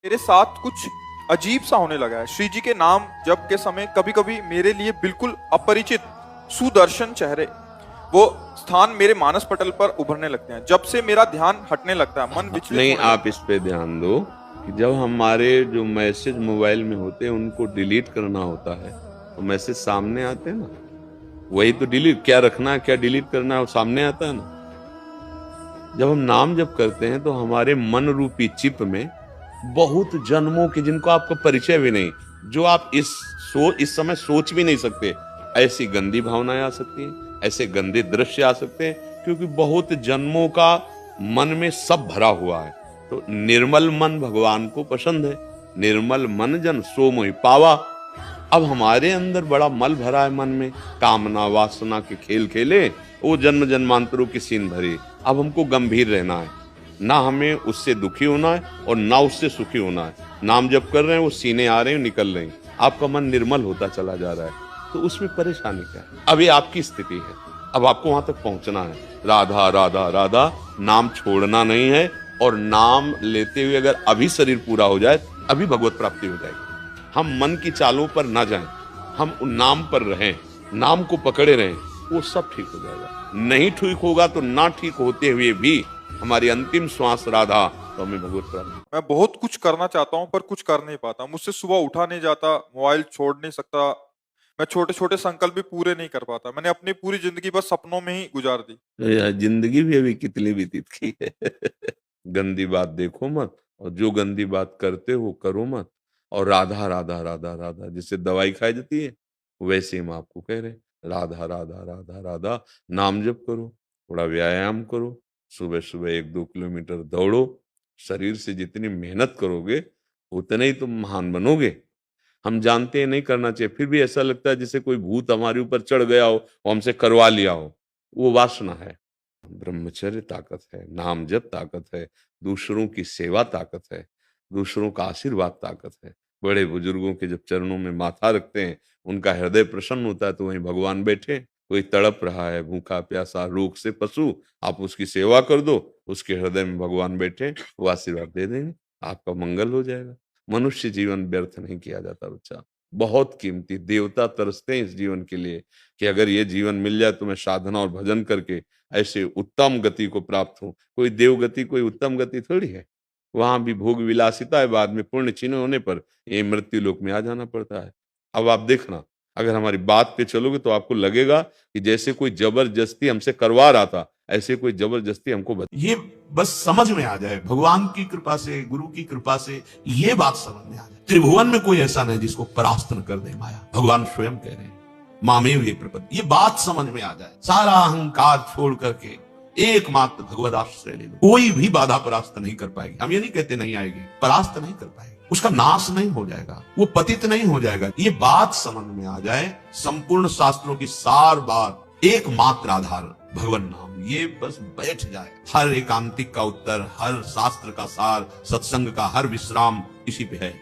मेरे साथ कुछ अजीब सा होने लगा है। श्री जी के नाम जप के समय कभी कभी मेरे लिए बिल्कुल अपरिचित सुदर्शन चेहरे वो स्थान मेरे मानस पटल पर उभरने लगते हैं। जब से मेरा ध्यान हटने लगता है, मन विचलित नहीं, होने आप लगता इस पे ध्यान दो कि जब हमारे जो मैसेज मोबाइल में होते हैं उनको डिलीट करना होता है तो मैसेज सामने आते हैं ना, वही तो डिलीट, क्या रखना है क्या डिलीट करना है वो सामने आता है ना। जब हम नाम जप करते हैं तो हमारे मन रूपी चिप में बहुत जन्मों के, जिनको आपको परिचय भी नहीं, जो आप इस समय सोच भी नहीं सकते, ऐसी गंदी भावनाएं आ सकती हैं, ऐसे गंदे दृश्य आ सकते हैं, क्योंकि बहुत जन्मों का मन में सब भरा हुआ है। तो निर्मल मन भगवान को पसंद है। निर्मल मन जन सो मोहि पावा। अब हमारे अंदर बड़ा मल भरा है मन में, कामना वासना के खेल खेले, वो जन्म जन्मांतरों की सीन भरी। अब हमको गंभीर रहना है, ना हमें उससे दुखी होना है और ना उससे सुखी होना है। नाम जप कर रहे हैं, वो सीने आ रहे हैं, निकल रहे हैं, आपका मन निर्मल होता चला जा रहा है, तो उसमें परेशानी क्या है? अब ये आपकी स्थिति है, अब आपको वहां तक पहुंचना है। राधा राधा राधा, नाम छोड़ना नहीं है। और नाम लेते हुए अगर अभी शरीर पूरा हो जाए, अभी भगवत प्राप्ति हो जाएगी। हम मन की चालों पर ना जाएं, हम उन नाम पर रहें, नाम को पकड़े रहें, वो सब ठीक हो जाएगा। नहीं ठीक होगा तो ना ठीक होते हुए भी हमारी अंतिम श्वास राधा, तो हमें भगवत प्राप्ति। मैं बहुत कुछ करना चाहता हूँ पर कुछ कर नहीं पाता। मुझसे सुबह उठा नहीं जाता, मोबाइल छोड़ नहीं सकता, मैं छोटे छोटे संकल्प भी पूरे नहीं कर पाता। मैंने अपनी पूरी जिंदगी बस सपनों में ही गुजार दी। तो यह जिंदगी भी अभी कितनी व्यतीत की है। गंदी बात देखो मत, और जो गंदी बात करते हो करो मत। और राधा राधा राधा राधा, जिससे दवाई खाई जाती है, वैसे हम आपको कह रहे हैं, राधा राधा राधा राधा। नाम जप करो, थोड़ा व्यायाम करो, सुबह सुबह 1-2 किलोमीटर दौड़ो। शरीर से जितनी मेहनत करोगे उतने ही तुम महान बनोगे। हम जानते हैं नहीं करना चाहिए, फिर भी ऐसा लगता है जैसे कोई भूत हमारे ऊपर चढ़ गया हो और हमसे करवा लिया हो। वो वासना है। ब्रह्मचर्य ताकत है, नाम जप ताकत है, दूसरों की सेवा ताकत है, दूसरों का आशीर्वाद ताकत है। बड़े बुजुर्गों के जब चरणों में माथा रखते हैं, उनका हृदय प्रसन्न होता है, तो वहीं भगवान बैठे। कोई तड़प रहा है, भूखा प्यासा रोग से पशु, आप उसकी सेवा कर दो, उसके हृदय में भगवान बैठे, वो आशीर्वाद दे देंगे, आपका मंगल हो जाएगा। मनुष्य जीवन व्यर्थ नहीं किया जाता बच्चा, बहुत कीमती। देवता तरसते हैं इस जीवन के लिए कि अगर ये जीवन मिल जाए तो मैं साधना और भजन करके ऐसे उत्तम गति को प्राप्त हूं। कोई देव गति कोई उत्तम गति थोड़ी है, वहां भी भोग विलासिता है, बाद में पुण्य क्षीण होने पर ये मृत्यु लोक में आ जाना पड़ता है। अब आप देखना, अगर हमारी बात पे चलोगे तो आपको लगेगा कि जैसे कोई जबरदस्ती हमसे करवा रहा था, ऐसे कोई जबरदस्ती हमको ये बस समझ में आ जाए, भगवान की कृपा से, गुरु की कृपा से ये बात समझ में आ जाए। त्रिभुवन में कोई ऐसा नहीं जिसको परास्त न कर दे माया। भगवान स्वयं कह रहे हैं, मामेव ये प्रपत्ति। ये बात समझ में आ जाए, सारा अहंकार छोड़ करके एकमात्र भगवत आश्रय ले लो, कोई भी बाधा परास्त नहीं कर पाएगी। हम ये नहीं कहते नहीं आएगी, परास्त नहीं कर पाएगी, उसका नाश नहीं हो जाएगा, वो पतित नहीं हो जाएगा। ये बात समझ में आ जाए, संपूर्ण शास्त्रों की सार बात, एकमात्र आधार भगवान नाम, ये बस बैठ जाए। हर एकांतिक का उत्तर, हर शास्त्र का सार, सत्संग का हर विश्राम इसी पे है।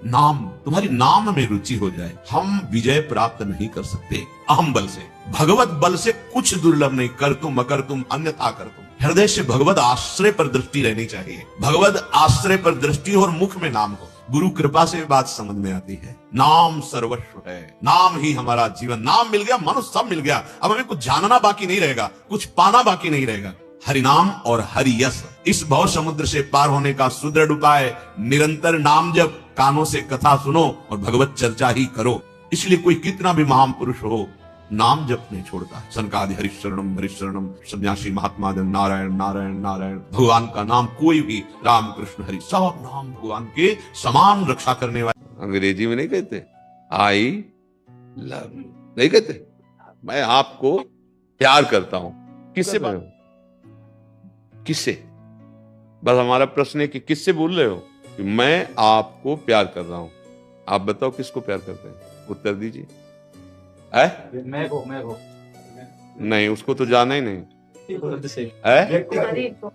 नाम, तुम्हारी नाम में रुचि हो जाए। हम विजय प्राप्त नहीं कर सकते अहम बल से, भगवत बल से कुछ दुर्लभ नहीं। कर तुम अकर तुम अन्यथा कर तुम। हृदय से भगवत आश्रय पर दृष्टि रहनी चाहिए, भगवत आश्रय पर दृष्टि और मुख में नाम हो। गुरु कृपा से बात समझ में आती है। नाम सर्वस्व है, नाम ही हमारा जीवन। नाम मिल गया, मनुष्य सब मिल गया। अब हमें कुछ जानना बाकी नहीं रहेगा, कुछ पाना बाकी नहीं रहेगा। हरिनाम और हरि यश, इस भव समुद्र से पार होने का सुदृढ़ उपाय निरंतर नाम जप, कानों से कथा सुनो और भगवत चर्चा ही करो। इसलिए कोई कितना भी महान पुरुष हो, नाम जप नहीं छोड़ता। सनकादि हरिशरणम हरिशरणम, सन्यासी महात्मा जन नारायण नारायण नारायण। भगवान का नाम कोई भी, राम कृष्ण हरि, सब नाम भगवान के समान रक्षा करने वाले। अंग्रेजी में नहीं कहते आई लव यू, नहीं कहते मैं आपको प्यार करता हूं। किससे बोल रहे हो? किससे? बस हमारा प्रश्न है कि किससे बोल रहे हो कि मैं आपको प्यार कर रहा हूं। आप बताओ किसको प्यार करते हैं, उत्तर दीजिए। मैं को नहीं, उसको तो जाना ही नहीं है।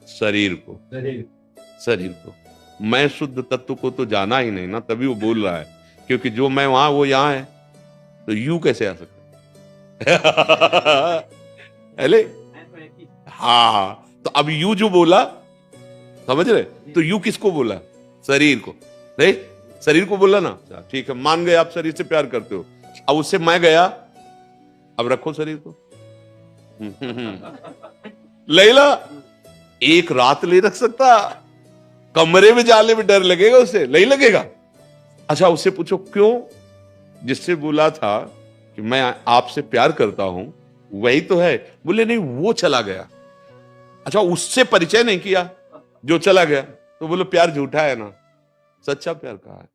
शरीर को मैं शुद्ध तत्व को तो जाना ही नहीं ना, तभी वो बोल रहा है। क्योंकि जो मैं वहां वो यहाँ है, तो यू कैसे आ सकता है? हाँ, तो अब यू जो बोला, समझ रहे? तो यू किसको बोला? शरीर को। नहीं, शरीर को बोला ना, अच्छा, ठीक है, मान गए आप शरीर से प्यार करते हो। अब उससे मैं गया, अब रखो शरीर को। लैला एक रात ले रख सकता, कमरे में जाने में डर लगेगा उसे, नहीं लगेगा? अच्छा उससे पूछो क्यों? जिससे बोला था कि मैं आपसे प्यार करता हूं वही तो है। बोले नहीं, वो चला गया। अच्छा उससे परिचय नहीं किया जो चला गया, तो बोलो प्यार झूठा है ना, सच्चा प्यार कहाँ है?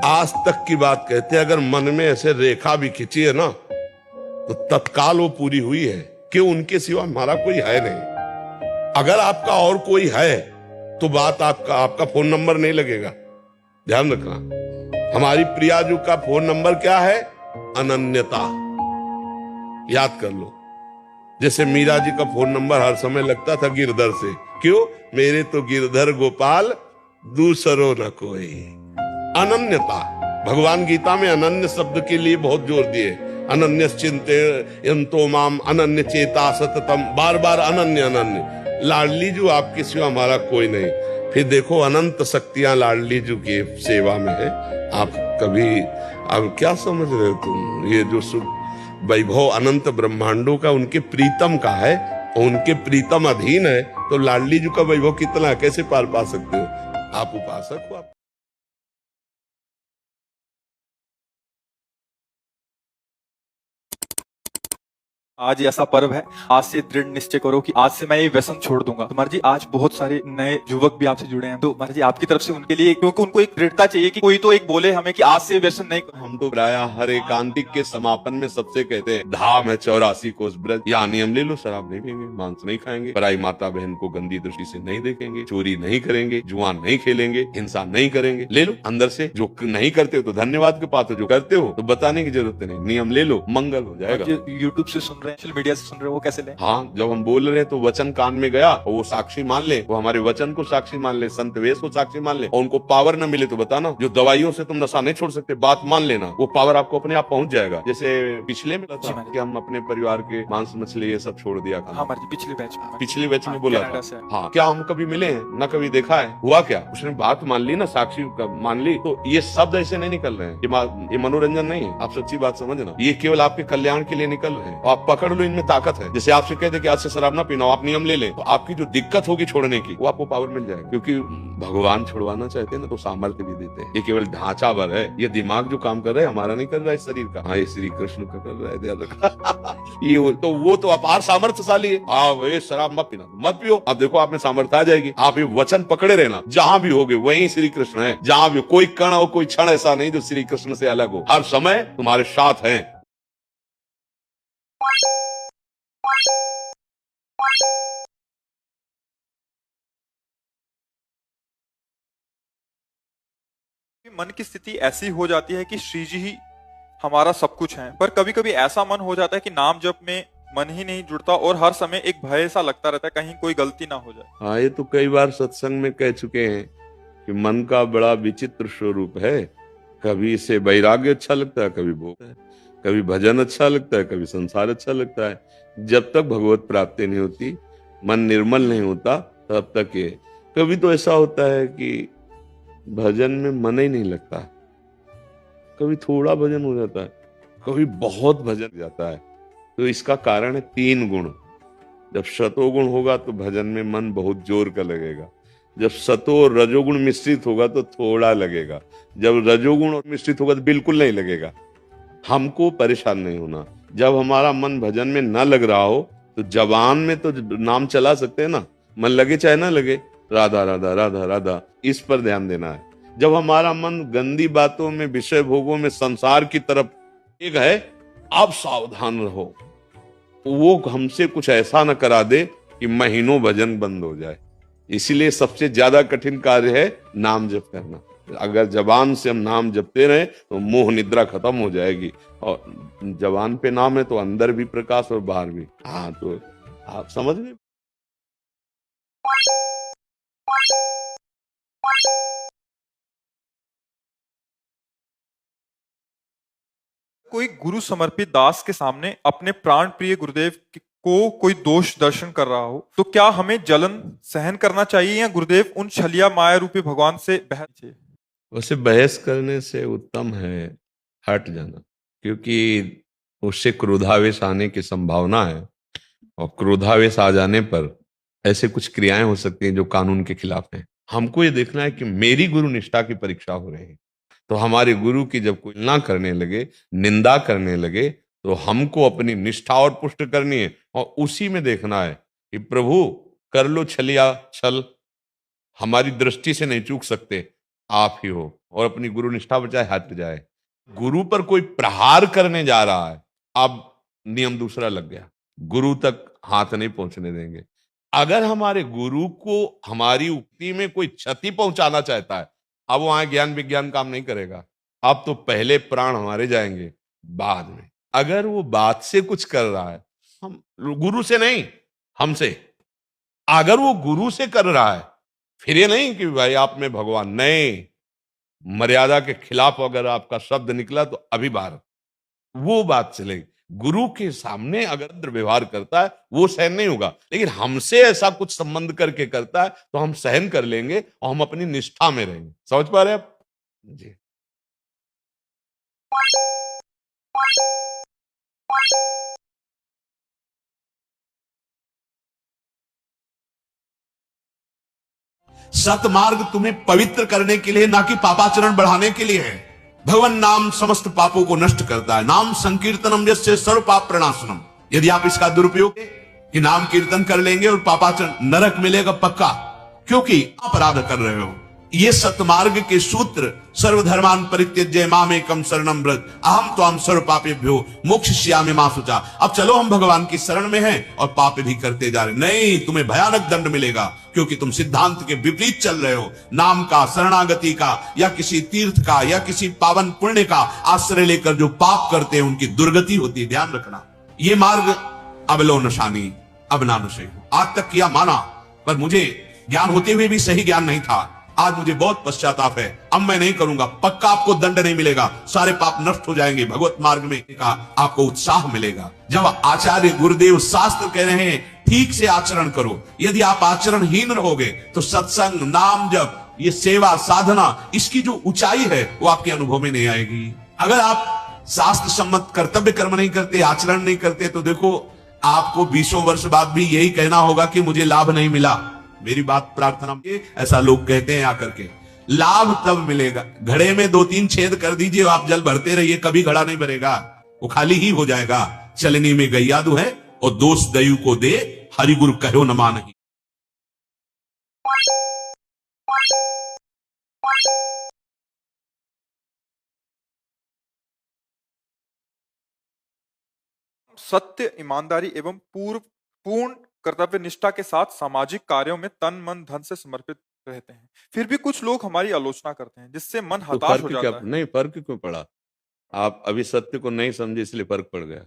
आज तक की बात कहते हैं, अगर मन में ऐसे रेखा भी खींची है ना तो तत्काल वो पूरी हुई है कि उनके सिवा हमारा कोई है नहीं। अगर आपका और कोई है तो बात आपका फोन नंबर नहीं लगेगा, ध्यान रखना। हमारी प्रियाजू का फोन नंबर क्या है? अनन्यता। याद कर लो। जैसे मीरा जी का फोन नंबर हर समय लगता था गिरधर से, क्यों? मेरे तो गिरधर गोपाल दूसरो न कोई। अनन्यता। भगवान गीता में अनन्य शब्द के लिए बहुत जोर दिए। अनन्य चिंते यंतो माम अनन्य चेता सततम, बार बार अनन्य अनन्य। लाडली जू आपके सिवा हमारा कोई नहीं। फिर देखो अनंत शक्तियां लाडली जू की सेवा में है। आप कभी, अब क्या समझ रहे हो तुम? ये जो वैभव अनंत ब्रह्मांडों का उनके प्रीतम का है, उनके प्रीतम अधीन है, तो लाडली जू का वैभव कितना, कैसे पार पा सकते हो? आप उपासक हो। आप आज ऐसा पर्व है, आज से दृढ़ निश्चय करो कि आज से मैं ये व्यसन छोड़ दूंगा। तो महाराज जी आज बहुत सारे नए युवक भी आपसे जुड़े हैं, तो महाराज जी आपकी तरफ से उनके लिए, क्योंकि उनको एक दृढ़ता चाहिए कि कोई तो एक बोले हमें कि आज से व्यसन नहीं। हम तो प्राय हर एकांतिक के समापन में सबसे कहते हैं धाम है 84 कोस ब्रज, या नियम ले लो, शराब नहीं पीएंगे, मांस नहीं खाएंगे, पराई माता बहन को गंदी दृष्टि से नहीं देखेंगे, चोरी नहीं करेंगे, जुआ नहीं खेलेंगे, हिंसा नहीं करेंगे। ले लो अंदर से, जो नहीं करते हो तो धन्यवाद के पात्र, जो करते हो तो बताने की जरूरत नहीं, नियम ले लो, मंगल हो जाएगा। यूट्यूब से सुन रहे हैं, सोशल मीडिया से सुन रहे हो, वो कैसे ले? हाँ, जब हम बोल रहे हैं तो वचन कान में गया और वो साक्षी मान ले, वो हमारे वचन को साक्षी मान ले, संत वेश को साक्षी मान ले, और उनको पावर न मिले तो बताना। जो दवाइयों से तुम नशा नहीं छोड़ सकते, बात मान लेना, वो पावर आपको अपने आप पहुंच जाएगा। जैसे पिछले में था कि हम अपने परिवार के मांस मछली ये सब छोड़ दिया। हाँ पिछले बैच में बोला था। हाँ, क्या हम कभी मिले हैं? न कभी देखा है। हुआ क्या? उसने बात मान ली ना, साक्षी मान ली, तो ये शब्द ऐसे नहीं निकल रहे हैं, ये मनोरंजन नहीं है। आप सच्ची बात समझना, ये केवल आपके कल्याण के लिए निकल रहे हैं। आप पकड़ लो, इनमें ताकत है। जैसे आपसे कहते कि आज से शराब ना पीना, आप नियम ले लें, तो आपकी जो दिक्कत होगी छोड़ने की, वो आपको पावर मिल जाएगा। क्योंकि भगवान छुड़वाना चाहते हैं ना तो सामर्थ्य भी देते हैं। ये केवल ढांचा भर है, ये दिमाग जो काम कर रहा है हमारा नहीं कर रहा है, शरीर का। हाँ, ये श्री कृष्ण का कर रहा है, ध्यान रखना। ये वो तो अपार सामर्थ्यशाली है। हाँ, शराब मत पीना, मत पियो। अब देखो आप में सामर्थ्य आ जाएगी। आप ये वचन पकड़े रहना, जहां भी होगे वहीं श्री कृष्ण है। जहां भी कोई कण हो, कोई क्षण ऐसा नहीं जो श्री कृष्ण से अलग हो, हर समय तुम्हारे साथ है। मन की स्थिति ऐसी हो जाती है कि श्री जी ही हमारा सब कुछ है, पर कभी कभी ऐसा मन हो जाता है कि नाम जप में मन ही नहीं जुड़ता और हर समय एक भय सा लगता रहता है कहीं कोई गलती ना हो जाए। हाँ, ये तो कई बार सत्संग में कह चुके हैं कि मन का बड़ा विचित्र स्वरूप है। कभी इसे वैराग्य अच्छा लगता है, कभी भोग है, कभी भजन अच्छा लगता है, कभी संसार अच्छा लगता है। जब तक भगवत प्राप्ति नहीं होती, मन निर्मल नहीं होता, तब तक ये। कभी तो ऐसा होता है कि भजन में मन ही नहीं लगता, कभी थोड़ा भजन हो जाता है, कभी बहुत भजन जाता है। तो इसका कारण है 3 गुण। जब सतोगुण होगा तो भजन में मन बहुत जोर का लगेगा, जब सतो और रजोगुण मिश्रित होगा तो थोड़ा लगेगा, जब रजोगुण और मिश्रित होगा तो बिल्कुल नहीं लगेगा। हमको परेशान नहीं होना। जब हमारा मन भजन में न लग रहा हो तो जबान में तो नाम चला सकते हैं ना, मन लगे चाहे ना लगे, राधा राधा राधा राधा, इस पर ध्यान देना है। जब हमारा मन गंदी बातों में, विषय भोगों में, संसार की तरफ एक है, अब सावधान रहो, वो हमसे कुछ ऐसा न करा दे कि महीनों भजन बंद हो जाए। इसीलिए सबसे ज्यादा कठिन कार्य है नाम जप करना। अगर जबान से हम नाम जपते रहे तो मोह निद्रा खत्म हो जाएगी, और जबान पे नाम है तो अंदर भी प्रकाश और बाहर भी। हाँ, तो आप समझ गए। कोई गुरु समर्पित दास के सामने अपने प्राण प्रिय गुरुदेव को कोई दोष दर्शन कर रहा हो तो क्या हमें जलन सहन करना चाहिए या गुरुदेव उन छलिया माया रूपी भगवान से बहना चाहिए? वैसे बहस करने से उत्तम है हट जाना, क्योंकि उससे क्रोधावेश आने की संभावना है, और क्रोधावेश आ जाने पर ऐसे कुछ क्रियाएं हो सकती हैं जो कानून के खिलाफ हैं। हमको ये देखना है कि मेरी गुरु निष्ठा की परीक्षा हो रही है, तो हमारे गुरु की जब कोई ना करने लगे, निंदा करने लगे, तो हमको अपनी निष्ठा और पुष्ट करनी है, और उसी में देखना है कि प्रभु कर लो छलिया छल, हमारी दृष्टि से नहीं चूक सकते, आप ही हो, और अपनी गुरु निष्ठा बचाए हट जाए। गुरु पर कोई प्रहार करने जा रहा है, अब नियम दूसरा लग गया, गुरु तक हाथ नहीं पहुंचने देंगे। अगर हमारे गुरु को हमारी उक्ति में कोई क्षति पहुंचाना चाहता है, अब वहां ज्ञान विज्ञान काम नहीं करेगा, अब तो पहले प्राण हमारे जाएंगे बाद में। अगर वो बात से कुछ कर रहा है, हम गुरु से नहीं, हमसे, अगर वो गुरु से कर रहा है, फिर ये नहीं कि भाई आप में भगवान, नहीं, मर्यादा के खिलाफ अगर आपका शब्द निकला तो अभी बाहर, वो बात चलेगी। गुरु के सामने अगर व्यवहार करता है वो सहन नहीं होगा, लेकिन हमसे ऐसा कुछ संबंध करके करता है तो हम सहन कर लेंगे और हम अपनी निष्ठा में रहेंगे। समझ पा रहे हैं आप जी? सतमार्ग तुम्हें पवित्र करने के लिए, ना कि पापाचरण बढ़ाने के लिए है। भगवान नाम समस्त पापों को नष्ट करता है। नाम संकीर्तनम यस्य सर्व पाप प्रणाशनम। यदि आप इसका दुरुपयोग कि नाम कीर्तन कर लेंगे और पापाचरण, नरक मिलेगा पक्का, क्योंकि अपराध कर रहे हो। ये सतमार्ग के सूत्र, सर्वधर्मान परित्यज्य मामेकम शरणम व्रज अहम त्वाम सर्व पापेभ्यो मोक्षयिष्यामि मा शुचा। अब चलो हम भगवान की शरण में हैं और पाप भी करते जा रहे, नहीं, तुम्हें भयानक दंड मिलेगा, क्योंकि तुम सिद्धांत के विपरीत चल रहे हो। नाम का, शरणागति का, या किसी तीर्थ का, या किसी पावन पुण्य का आश्रय लेकर जो पाप करते हैं उनकी दुर्गति होती है, ध्यान रखना। ये मार्ग अबलो नशानी अब ना नशे हो। आज तक किया माना, पर मुझे ज्ञान होते हुए भी सही ज्ञान नहीं था। आज मुझे बहुत पश्चाताप है, अब मैं नहीं करूंगा, पक्का आपको दंड नहीं मिलेगा, सारे पाप नष्ट हो जाएंगे, भगवत मार्ग में का आपको उत्साह मिलेगा। जब आचार्य गुरुदेव शास्त्र कह रहे हैं ठीक से आचरण करो, यदि आप आचरणहीन रहोगे तो सत्संग, नाम जप, ये सेवा साधना, इसकी जो ऊंचाई है वो आपके अनुभव में नहीं आएगी। अगर आप शास्त्र सम्मत कर्तव्य कर्म नहीं करते, आचरण नहीं करते, तो देखो आपको 20 वर्ष बाद भी यही कहना होगा कि मुझे लाभ नहीं मिला। मेरी बात प्रार्थना के, ऐसा लोग कहते हैं आकर के, लाभ तब मिलेगा, घड़े में 2-3 छेद कर दीजिए, आप जल भरते रहिए, कभी घड़ा नहीं भरेगा, वो खाली ही हो जाएगा। चलनी में गैया दू है और दोष दयु को दे, हरि गुरु कहो न मानहि। सत्य, ईमानदारी एवं पूर्ण कर्तव्य निष्ठा के साथ सामाजिक कार्यों में तन मन धन से समर्पित रहते हैं, फिर भी कुछ लोग हमारी आलोचना करते हैं, जिससे मन तो हताश हो फर्क जाता क्या, है। नहीं फर्क क्यों पड़ा? आप अभी सत्य को नहीं समझे इसलिए फर्क पड़ गया।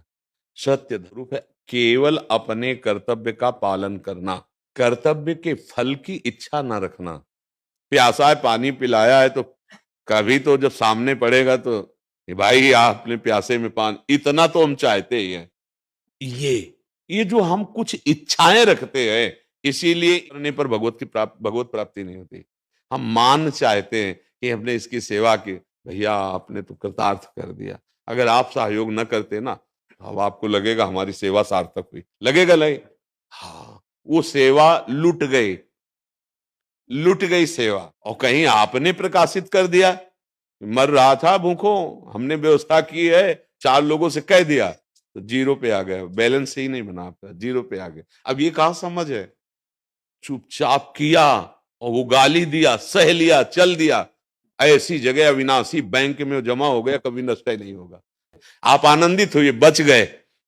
सत्य ध्रुव है केवल अपने कर्तव्य का पालन करना, कर्तव्य के फल की इच्छा ना रखना। प्यासा है, पानी पिलाया है, तो कभी तो जब सामने पड़ेगा तो भाई आपने प्यासे में पानी, इतना तो हम चाहते ही हैं। ये जो हम कुछ इच्छाएं रखते हैं, इसीलिए करने पर भगवत प्राप्ति नहीं होती। हम मान चाहते हैं कि हमने इसकी सेवा की, भैया आपने तो कृतार्थ कर दिया। अगर आप सहयोग न करते ना, अब आपको लगेगा हमारी सेवा सार्थक हुई, लगेगा नहीं? हाँ, वो सेवा लुट गई सेवा। और कहीं आपने प्रकाशित कर दिया, मर रहा था भूखों, हमने व्यवस्था की है, 4 लोगों से कह दिया, तो 0 पे आ गया, बैलेंस ही नहीं बना आपका, 0 पे आ गया। अब ये कहां समझ है? चुपचाप किया और वो गाली दिया, सह लिया, चल दिया, ऐसी जगह अविनाशी बैंक में जमा हो गया, कभी नष्ट ही नहीं होगा। आप आनंदित हुए, बच गए।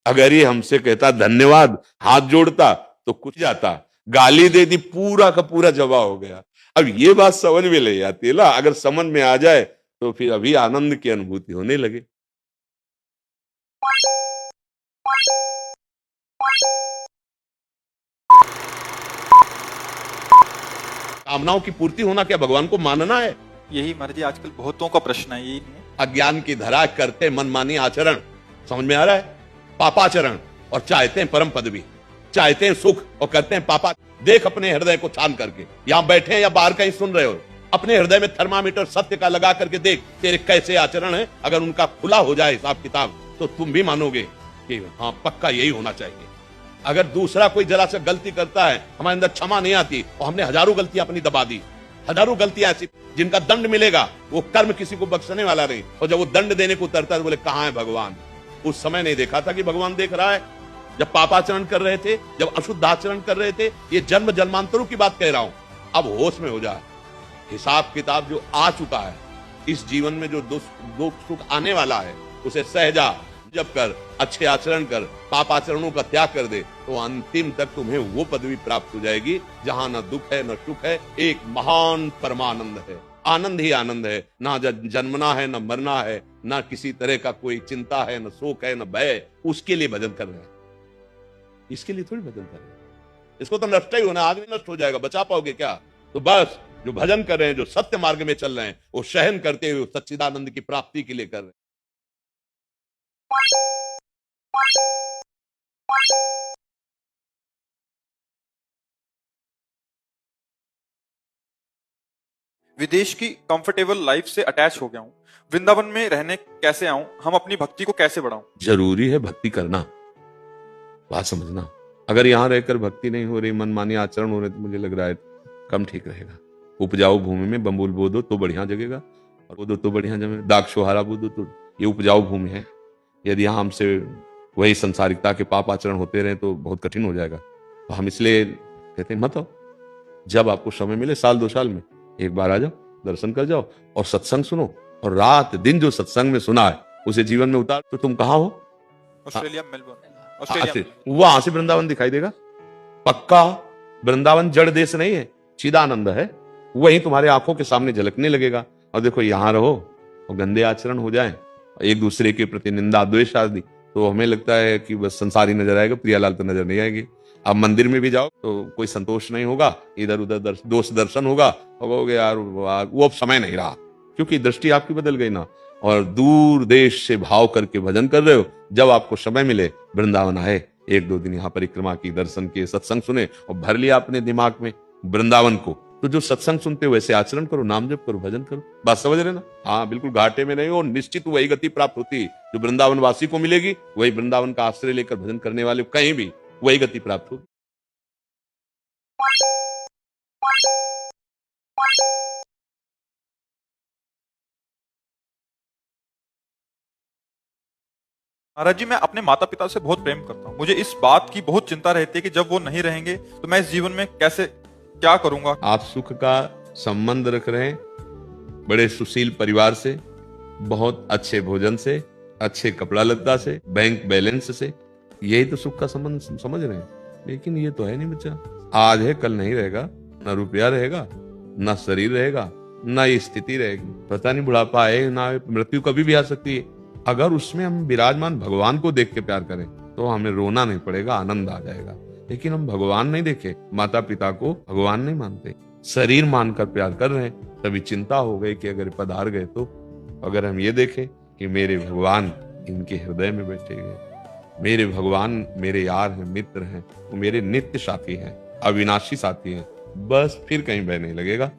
अगर ये हमसे कहता धन्यवाद, हाथ जोड़ता, तो कुछ जाता, गाली दे दी, पूरा का पूरा जमा हो गया। अब ये बात समझ में ले आती है ना, अगर समझ में आ जाए तो फिर अभी आनंद की अनुभूति होने लगे। कामनाओं की पूर्ति होना क्या भगवान को मानना है? यही महाराज जी आजकल बहुतों का प्रश्न है, यही नहीं है। अज्ञान की धरा करते मनमानी आचरण, समझ में आ रहा है? पापाचरण, और चाहते हैं परम पदवी, चाहते हैं सुख और करते हैं पापा। देख अपने हृदय को छान करके, यहां बैठे हैं या बाहर कहीं सुन रहे हो, अपने हृदय में थर्मामीटर सत्य का लगा करके देख तेरे कैसे आचरण है। अगर उनका खुला हो जाए हिसाब किताब तो तुम भी मानोगे कि हाँ पक्का यही होना चाहिए। अगर दूसरा कोई जरा सा गलती करता है, हमारे अंदर क्षमा नहीं आती और हमने हजारों गलतियां अपनी दबा दी, हजारों गलतियां ऐसी जिनका दंड मिलेगा, वो कर्म किसी को बख्शने वाला नहीं। और जब वो दंड देने को उतरता है तो बोले कहां है भगवान। उस समय नहीं देखा था कि भगवान देख रहा है। जब पापाचरण कर रहे थे, जब अशुद्ध आचरण कर रहे थे, ये जन्म जन्मांतरों की बात कह रहा हूं। अब होश में हो जाए। हिसाब किताब जो आ चुका है, इस जीवन में जो दुख सुख आने वाला है उसे सहजा जब कर, अच्छे आचरण कर, पाप आचरणों का त्याग कर दे, तो अंतिम तक तुम्हें वो पदवी प्राप्त हो जाएगी जहां न दुख है न सुख है, एक महान परमानंद है। आनंद ही आनंद है, ना जन्मना है न मरना है, ना किसी तरह का कोई चिंता है, न शोक है, न भय। उसके लिए भजन कर रहे हैं, इसके लिए थोड़ी भजन कर रहे हैं। इसको तो नष्ट ही होना, आदमी नष्ट हो जाएगा, बचा पाओगे क्या। तो बस जो भजन कर रहे हैं, जो सत्य मार्ग में चल रहे हैं, वो सहन करते हुए सच्चिदानंद की प्राप्ति के लिए कर रहे हैं। विदेश की कंफर्टेबल लाइफ से अटैच हो गया हूँ। वृंदावन में रहने कैसे आऊं, हम अपनी भक्ति को कैसे बढ़ाऊं। जरूरी है भक्ति करना, बात समझना। अगर यहां रहकर भक्ति नहीं हो रही, मनमानी आचरण हो रहे, तो मुझे लग रहा है कम ठीक रहेगा। उपजाऊ भूमि में बम्बुल बो दो तो बढ़िया जगेगा, और बो दो तो बढ़िया जमे। दाग छोहारा बो दो तो ये उपजाऊ भूमि है। यदि यहाँ हमसे वही संसारिकता के पाप आचरण होते रहे तो बहुत कठिन हो जाएगा। तो हम इसलिए कहते हैं मत आओ, जब आपको समय मिले, साल 2 साल में एक बार आ जाओ, दर्शन कर जाओ और सत्संग सुनो। और रात दिन जो सत्संग में सुना है उसे जीवन में उतार। तो तुम कहाँ हो? Australia, Melbourne. ऑस्ट्रेलिया। वहां से वृंदावन दिखाई देगा पक्का। वृंदावन जड़ देश नहीं है, चिदानंद है। वही तुम्हारे आंखों के सामने झलकने लगेगा। और देखो यहां रहो और गंदे आचरण हो जाए, एक दूसरे के प्रति निंदा द्वेष आदि, तो हमें लगता है कि बस संसारी नजर आएगा, प्रियालाल तो नजर नहीं आएगी। अब मंदिर में भी जाओ तो कोई संतोष नहीं होगा, इधर उधर दोष दर्शन होगा, और कहोगे यार वो अब समय नहीं रहा, क्योंकि दृष्टि आपकी बदल गई ना। और दूर देश से भाव करके भजन कर रहे हो। जब आपको समय मिले वृंदावन आए, 1-2 दिन यहाँ परिक्रमा की, दर्शन किए, सत्संग सुने और भर लिया अपने दिमाग में वृंदावन को। तो जो सत्संग सुनते हो वैसे आचरण करो, नाम जप करो, भजन करो। बात समझ रहे ना? हाँ, बिल्कुल घाटे में नहीं हो। निश्चित वही गति प्राप्त होती है जो वृंदावन वासी को मिलेगी। वही वृंदावन का आश्रय लेकर भजन करने वाले कहीं भी वही गति प्राप्त होगी। महाराज जी, मैं अपने माता पिता से बहुत प्रेम करता हूँ। मुझे इस बात की बहुत चिंता रहती है कि जब वो नहीं रहेंगे तो मैं इस जीवन में कैसे क्या करूंगा। आप सुख का संबंध रख रहे हैं बड़े सुशील परिवार से, बहुत अच्छे भोजन से, अच्छे कपड़ा लत्ता से, बैंक बैलेंस से। यही तो सुख का संबंध समझ रहे हैं। लेकिन ये तो है नहीं बच्चा। आज है कल नहीं रहेगा, ना रुपया रहेगा, ना शरीर रहेगा, ना ये स्थिति रहेगी। पता नहीं बुढ़ापा आए ना, मृत्यु कभी भी आ सकती है। अगर उसमें हम विराजमान भगवान को देख के प्यार करें तो हमें रोना नहीं पड़ेगा, आनंद आ जाएगा। लेकिन हम भगवान नहीं देखे, माता पिता को भगवान नहीं मानते, शरीर मानकर प्यार कर रहे हैं, तभी चिंता हो गई कि अगर पधार गए तो। अगर हम ये देखें कि मेरे भगवान इनके हृदय में बैठे गए, मेरे भगवान मेरे यार हैं, मित्र हैं, वो मेरे नित्य साथी हैं, अविनाशी साथी हैं, बस फिर कहीं भय नहीं लगेगा।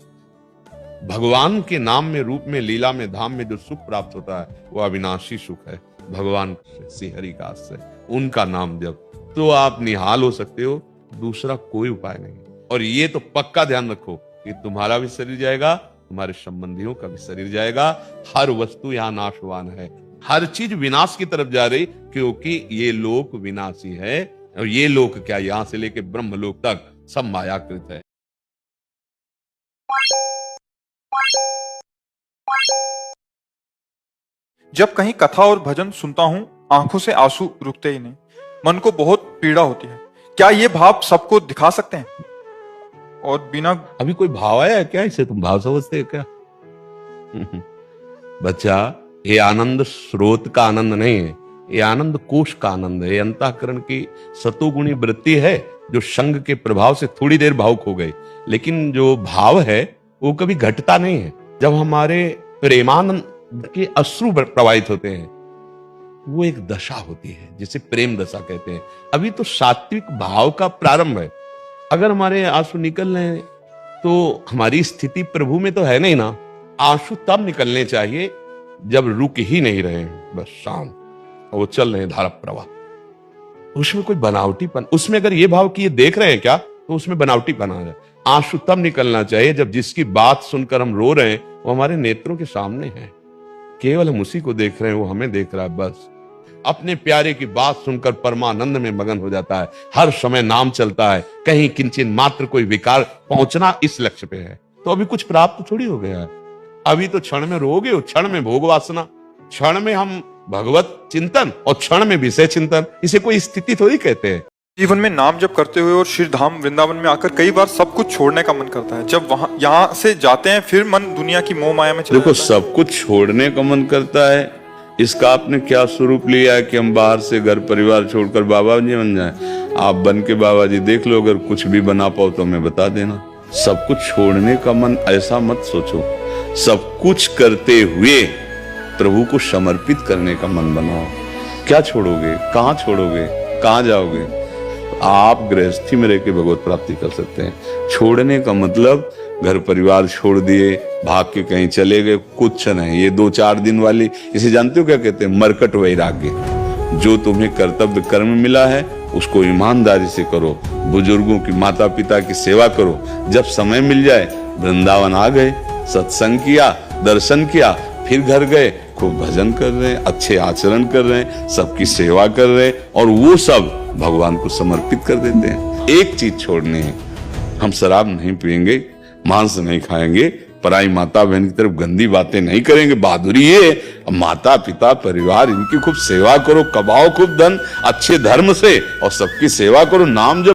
भगवान के नाम में, रूप में, लीला में, धाम में जो सुख प्राप्त होता है वो अविनाशी सुख है। भगवान श्री हरि का आश्रय, उनका नाम जब, तो आप निहाल हो सकते हो। दूसरा कोई उपाय नहीं। और ये तो पक्का ध्यान रखो कि तुम्हारा भी शरीर जाएगा, तुम्हारे संबंधियों का भी शरीर जाएगा। हर वस्तु यहाँ नाशवान है, हर चीज विनाश की तरफ जा रही, क्योंकि ये लोक विनाशी है। और ये लोक क्या, यहां से लेके ब्रह्मलोक तक सब मायाकृत है। जब कहीं कथा और भजन सुनता हूँ, आंखों से आंसू रुकते ही नहीं, मन को बहुत पीड़ा होती है। क्या ये भाव सबको दिखा सकते हैं? और बिना अभी कोई भाव आया है क्या? इसे तुम भाव समझते हो क्या? बच्चा, ये आनंद स्रोत का आनंद नहीं है, ये आनंद कोश का आनंद है। अंतःकरण की सतोगुणी वृत्ति है जो संग के प्रभाव से थोड़ी देर भावुक हो गई। लेकिन जो भाव है वो कभी घटता नहीं है। जब हमारे प्रेमानंद के अश्रु प्रवाहित होते हैं, वो एक दशा होती है जिसे प्रेम दशा कहते हैं। अभी तो सात्विक भाव का प्रारंभ है। अगर हमारे आंसू निकल रहे हैं तो हमारी स्थिति प्रभु में तो है नहीं ना। आंसू तब निकलने चाहिए जब रुक ही नहीं रहे, बस शांत, और वो चल रहे धारा प्रवाह। उसमें कोई बनावटीपन, उसमें अगर ये भाव कि ये देख रहे हैं क्या, तो उसमें बनावटीपन आ जाए। आंसू तब निकलना चाहिए जब जिसकी बात सुनकर हम रो रहे हैं वो हमारे नेत्रों के सामने है, केवल हम उसी को देख रहे हैं, वो हमें देख रहा है। बस अपने प्यारे की बात सुनकर परमानंद में मगन हो जाता है। हर समय नाम चलता है, कहीं किंचित मात्र कोई विकार पहुंचना इस लक्ष्य पे है। तो अभी कुछ प्राप्त थोड़ी हो गया है, अभी तो क्षण में रोगे, क्षण में भोग वासना, क्षण में हम भगवत चिंतन और क्षण में विषय चिंतन। इसे कोई स्थिति थोड़ी कहते हैं। जीवन में नाम जप करते हुए और श्री धाम वृंदावन में आकर कई बार सब कुछ छोड़ने का मन करता है। जब वहां यहाँ से जाते हैं फिर मन दुनिया की मोह माया में चला देखो, जाता है। सब कुछ छोड़ने का मन करता है, इसका आपने क्या स्वरूप लिया है कि हम बाहर से घर परिवार छोड़कर बाबा जी बन जाएं? आप बन के बाबा जी देख लो, अगर कुछ भी बना पाओ तो हमें बता देना। सब कुछ छोड़ने का मन ऐसा मत सोचो, सब कुछ करते हुए प्रभु को समर्पित करने का मन बनाओ। क्या छोड़ोगे, कहाँ छोड़ोगे, कहाँ जाओगे? आप गृहस्थी में रह के भगवत प्राप्ति कर सकते हैं। छोड़ने का मतलब घर परिवार छोड़ दिए, भाग के कहीं चले गए, कुछ नहीं। ये 2-4 दिन वाली, इसे जानते हो क्या कहते हैं? मरकट वैराग्य। जो तुम्हें कर्तव्य कर्म मिला है उसको ईमानदारी से करो, बुजुर्गों की, माता पिता की सेवा करो। जब समय मिल जाए, वृंदावन आ गए, सत्संग किया, दर्शन किया, फिर घर गए, खूब भजन कर रहे हैं, अच्छे आचरण कर रहे हैं, सबकी सेवा कर रहे हैं, और वो सब भगवान को समर्पित कर देते हैं। एक चीज छोड़नी है, हम शराब नहीं पिएंगे, मांस नहीं खाएंगे, पराई माता बहन की तरफ गंदी बातें नहीं करेंगे। बहादुरी ये, माता पिता परिवार इनकी खूब सेवा करो, कमाओ खूब धन अच्छे धर्म से और सबकी सेवा करो। नाम जब